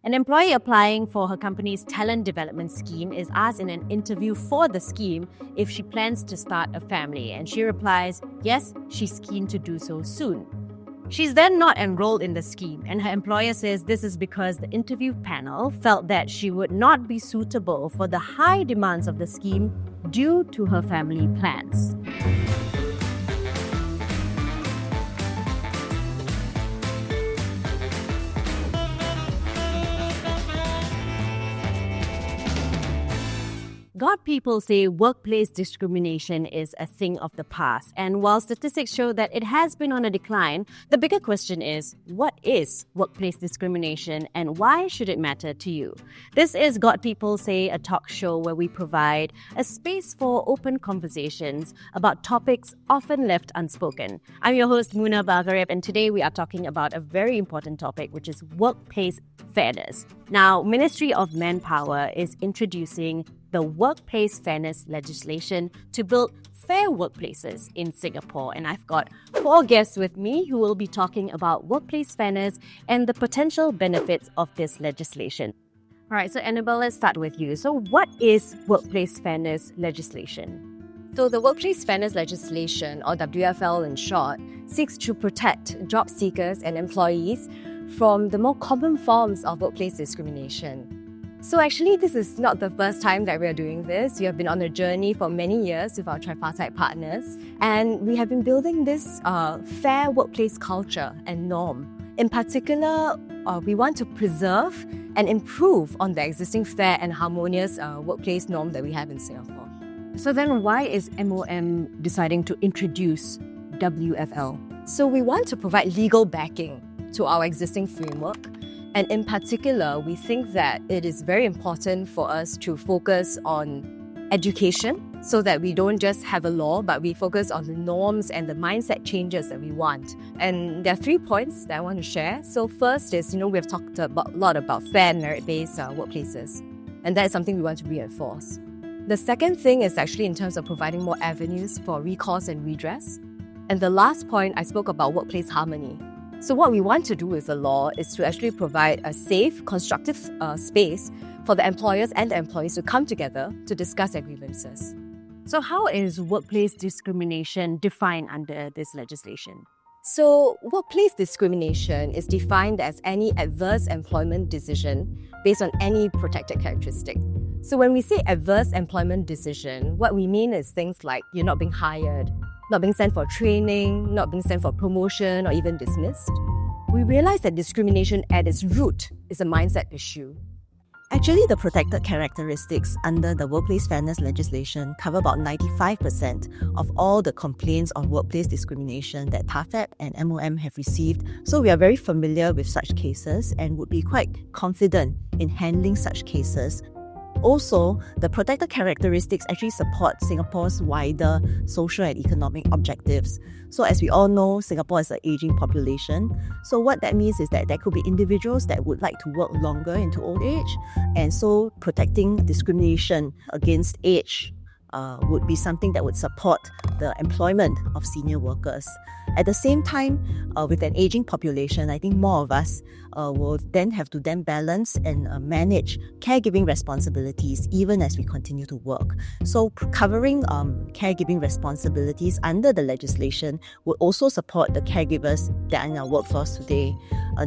An employee applying for her company's talent development scheme is asked in an interview for the scheme if she plans to start a family, and she replies, yes, she's keen to do so soon. She's then not enrolled in the scheme, and her employer says this is because the interview panel felt that she would not be suitable for the high demands of the scheme due to her family plans. God people say workplace discrimination is a thing of the past, and while statistics show that it has been on a decline, the bigger question is, what is workplace discrimination and why should it matter to you? This is God People Say, a talk show where we provide a space for open conversations about topics often left unspoken. I'm your host, Munah Bagharib, and today we are talking about a very important topic, which is workplace fairness. Now, Ministry of Manpower is introducing the workplace fairness legislation to build fair workplaces in Singapore. And I've got 4 guests with me who will be talking about workplace fairness and the potential benefits of this legislation. All right, so Annabelle, let's start with you. So what is workplace fairness legislation? So the Workplace Fairness Legislation, or WFL in short, seeks to protect job seekers and employees from the more common forms of workplace discrimination. So actually, this is not the first time that we are doing this. We have been on a journey for many years with our tripartite partners, and we have been building this fair workplace culture and norm. In particular, we want to preserve and improve on the existing fair and harmonious workplace norm that we have in Singapore. So then why is MOM deciding to introduce WFL? So we want to provide legal backing to our existing framework. And in particular, we think that it is very important for us to focus on education so that we don't just have a law, but we focus on the norms and the mindset changes that we want. And there are 3 points that I want to share. So first is, we've talked a lot about fair merit-based workplaces, and that is something we want to reinforce. The second thing is actually in terms of providing more avenues for recourse and redress. And the last point, I spoke about workplace harmony. So what we want to do with the law is to actually provide a safe, constructive space for the employers and the employees to come together to discuss their grievances. So how is workplace discrimination defined under this legislation? So workplace discrimination is defined as any adverse employment decision based on any protected characteristic. So when we say adverse employment decision, what we mean is things like you're not being hired, not being sent for training, not being sent for promotion, or even dismissed. We realize that discrimination at its root is a mindset issue. Actually, the protected characteristics under the workplace fairness legislation cover about 95% of all the complaints on workplace discrimination that TAFEP and MOM have received. So we are very familiar with such cases and would be quite confident in handling such cases. Also, the protected characteristics actually support Singapore's wider social and economic objectives. So as we all know, Singapore is an aging population. So what that means is that there could be individuals that would like to work longer into old age. And so protecting discrimination against age would be something that would support the employment of senior workers. At the same time, with an aging population, I think more of us will then have to balance and manage caregiving responsibilities even as we continue to work. So covering caregiving responsibilities under the legislation would also support the caregivers that are in our workforce today.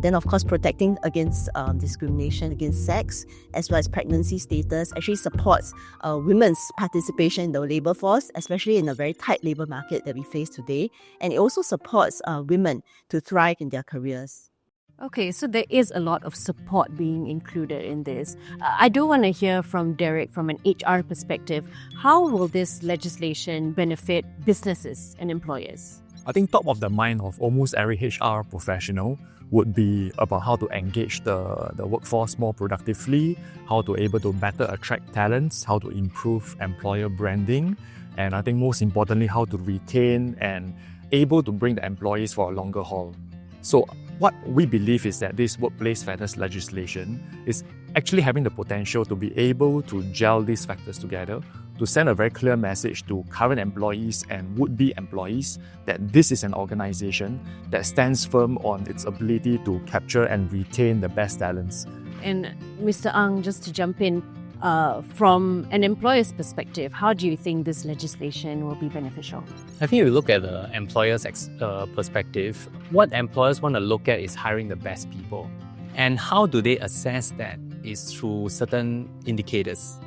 Then, of course, protecting against discrimination against sex as well as pregnancy status actually supports women's participation in the labour force, especially in a very tight labour market that we face today. And it also supports women to thrive in their careers. Okay, so there is a lot of support being included in this. I do want to hear from Derek from an HR perspective. How will this legislation benefit businesses and employers? I think top of the mind of almost every HR professional would be about how to engage the workforce more productively, how to able to better attract talents, how to improve employer branding, and I think most importantly, how to retain and able to bring the employees for a longer haul. So what we believe is that this workplace fairness legislation is actually having the potential to be able to gel these factors together to send a very clear message to current employees and would-be employees that this is an organization that stands firm on its ability to capture and retain the best talents. And Mr. Ang, just to jump in, from an employer's perspective, how do you think this legislation will be beneficial? I think if you look at the employer's perspective, what employers want to look at is hiring the best people. And how do they assess that is through certain indicators.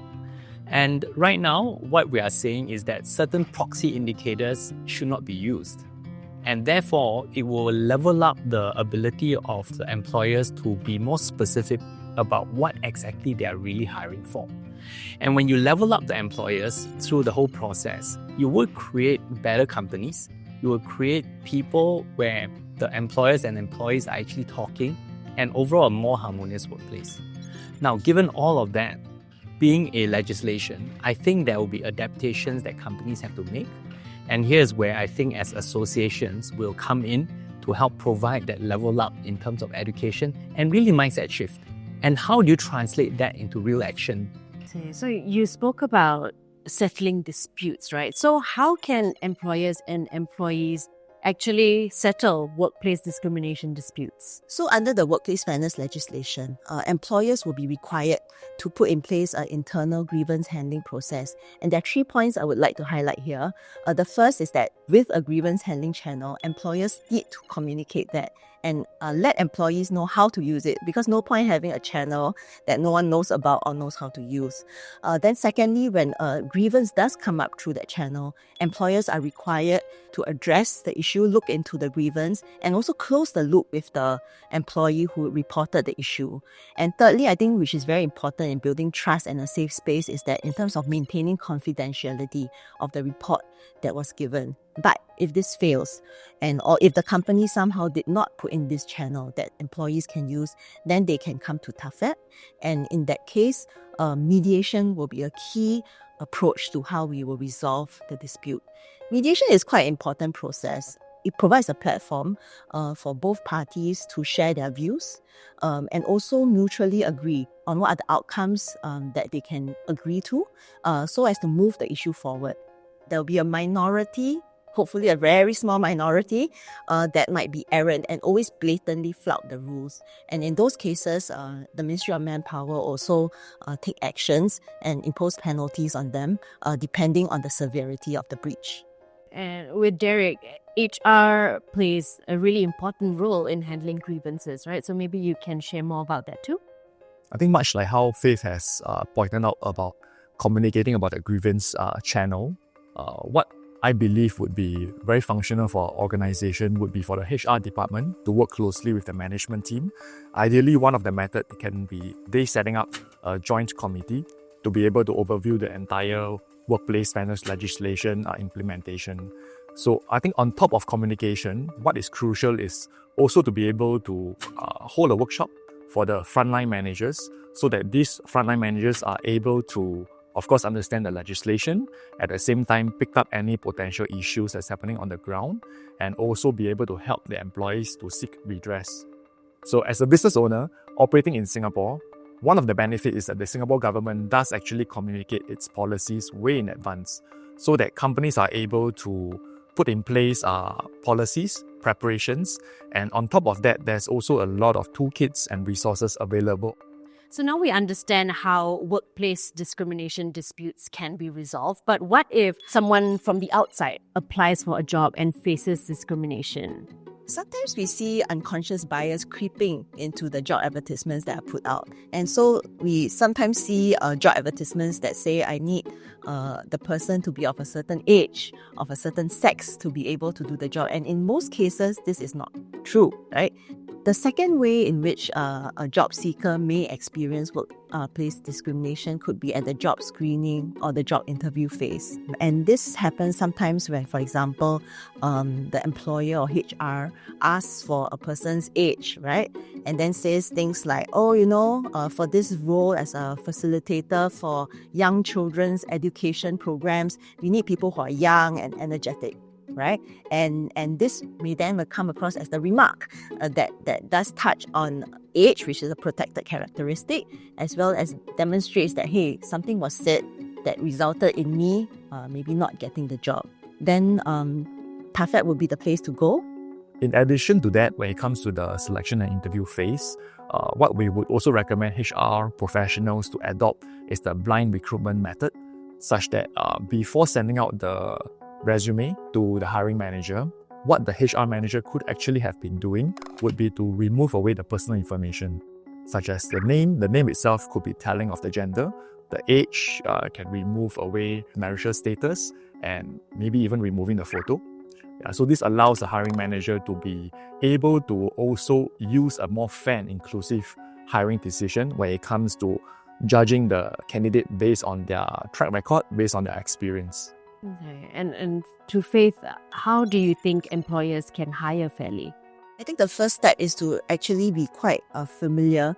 And right now, what we are saying is that certain proxy indicators should not be used. And therefore, it will level up the ability of the employers to be more specific about what exactly they are really hiring for. And when you level up the employers through the whole process, you will create better companies. You will create people where the employers and employees are actually talking, and overall a more harmonious workplace. Now, given all of that, being a legislation, I think there will be adaptations that companies have to make. And here's where I think as associations will come in to help provide that level up in terms of education and really mindset shift. And how do you translate that into real action? So you spoke about settling disputes, right? So how can employers and employees actually settle workplace discrimination disputes? So under the workplace fairness legislation, employers will be required to put in place an internal grievance handling process. And there are 3 points I would like to highlight here. The first is that with a grievance handling channel, employers need to communicate that and let employees know how to use it, because no point having a channel that no one knows about or knows how to use. Then secondly, when a grievance does come up through that channel, employers are required to address the issue, look into the grievance, and also close the loop with the employee who reported the issue. And thirdly, I think which is very important in building trust and a safe space is that in terms of maintaining confidentiality of the report that was given. But if this fails, or if the company somehow did not put in this channel that employees can use, then they can come to TAFEP. And in that case, mediation will be a key approach to how we will resolve the dispute. Mediation is quite an important process. It provides a platform for both parties to share their views and also mutually agree on what are the outcomes that they can agree to so as to move the issue forward. There will be a minority, hopefully a very small minority, that might be errant and always blatantly flout the rules. And in those cases, the Ministry of Manpower also take actions and impose penalties on them, depending on the severity of the breach. And with Derek, HR plays a really important role in handling grievances, right? So maybe you can share more about that too. I think much like how Faith has pointed out about communicating about the grievance channel, what I believe would be very functional for our organization would be for the HR department to work closely with the management team. Ideally, one of the methods can be they setting up a joint committee to be able to overview the entire workplace fairness legislation implementation. So I think on top of communication, what is crucial is also to be able to hold a workshop for the frontline managers so that these frontline managers are able to, of course, understand the legislation, at the same time pick up any potential issues that's happening on the ground, and also be able to help the employees to seek redress. So as a business owner operating in Singapore, one of the benefits is that the Singapore government does actually communicate its policies way in advance so that companies are able to put in place policies, preparations, and on top of that, there's also a lot of toolkits and resources available. So now we understand how workplace discrimination disputes can be resolved. But what if someone from the outside applies for a job and faces discrimination? Sometimes we see unconscious bias creeping into the job advertisements that are put out. And so we sometimes see job advertisements that say, I need the person to be of a certain age, of a certain sex to be able to do the job. And in most cases, this is not true, right? The second way in which a job seeker may experience workplace discrimination could be at the job screening or the job interview phase. And this happens sometimes when, for example, the employer or HR asks for a person's age, right? And then says things like, for this role as a facilitator for young children's education programs, we need people who are young and energetic. Right? And this may then come across as the remark that does touch on age, which is a protected characteristic, as well as demonstrates that, hey, something was said that resulted in me maybe not getting the job. Then TAFEP would be the place to go In addition to that, when it comes to the selection and interview phase, what we would also recommend HR professionals to adopt is the blind recruitment method, such that before sending out the resume to the hiring manager, what the HR manager could actually have been doing would be to remove away the personal information, such as the name. The name itself could be telling of the gender, the age, can remove away marital status, and maybe even removing the photo. So this allows the hiring manager to be able to also use a more fair and inclusive hiring decision when it comes to judging the candidate based on their track record, based on their experience. Okay. And to Faith, how do you think employers can hire fairly? I think the first step is to actually be quite familiar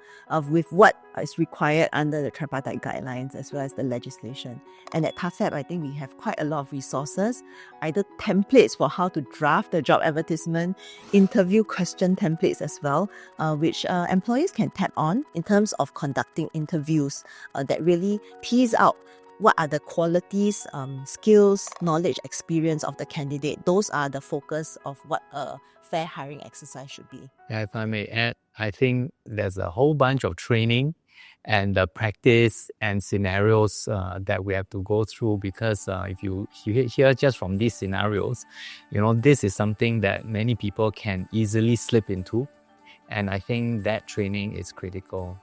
with what is required under the tripartite guidelines as well as the legislation. And at TAFEP, I think we have quite a lot of resources, either templates for how to draft the job advertisement, interview question templates as well, which employers can tap on in terms of conducting interviews that really tease out what are the qualities, skills, knowledge, experience of the candidate. Those are the focus of what a fair hiring exercise should be. Yeah, if I may add, I think there's a whole bunch of training and practice and scenarios that we have to go through, because if you hear just from these scenarios, this is something that many people can easily slip into. And I think that training is critical.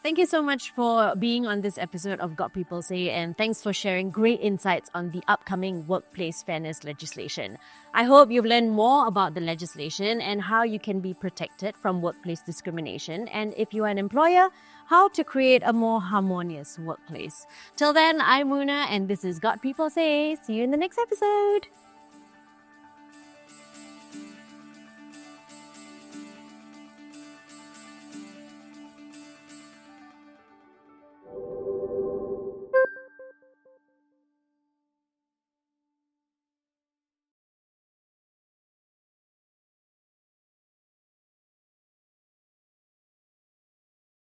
Thank you so much for being on this episode of Got People Say, and thanks for sharing great insights on the upcoming workplace fairness legislation. I hope you've learned more about the legislation and how you can be protected from workplace discrimination, and if you are an employer, how to create a more harmonious workplace. Till then, I'm Munah, and this is Got People Say. See you in the next episode.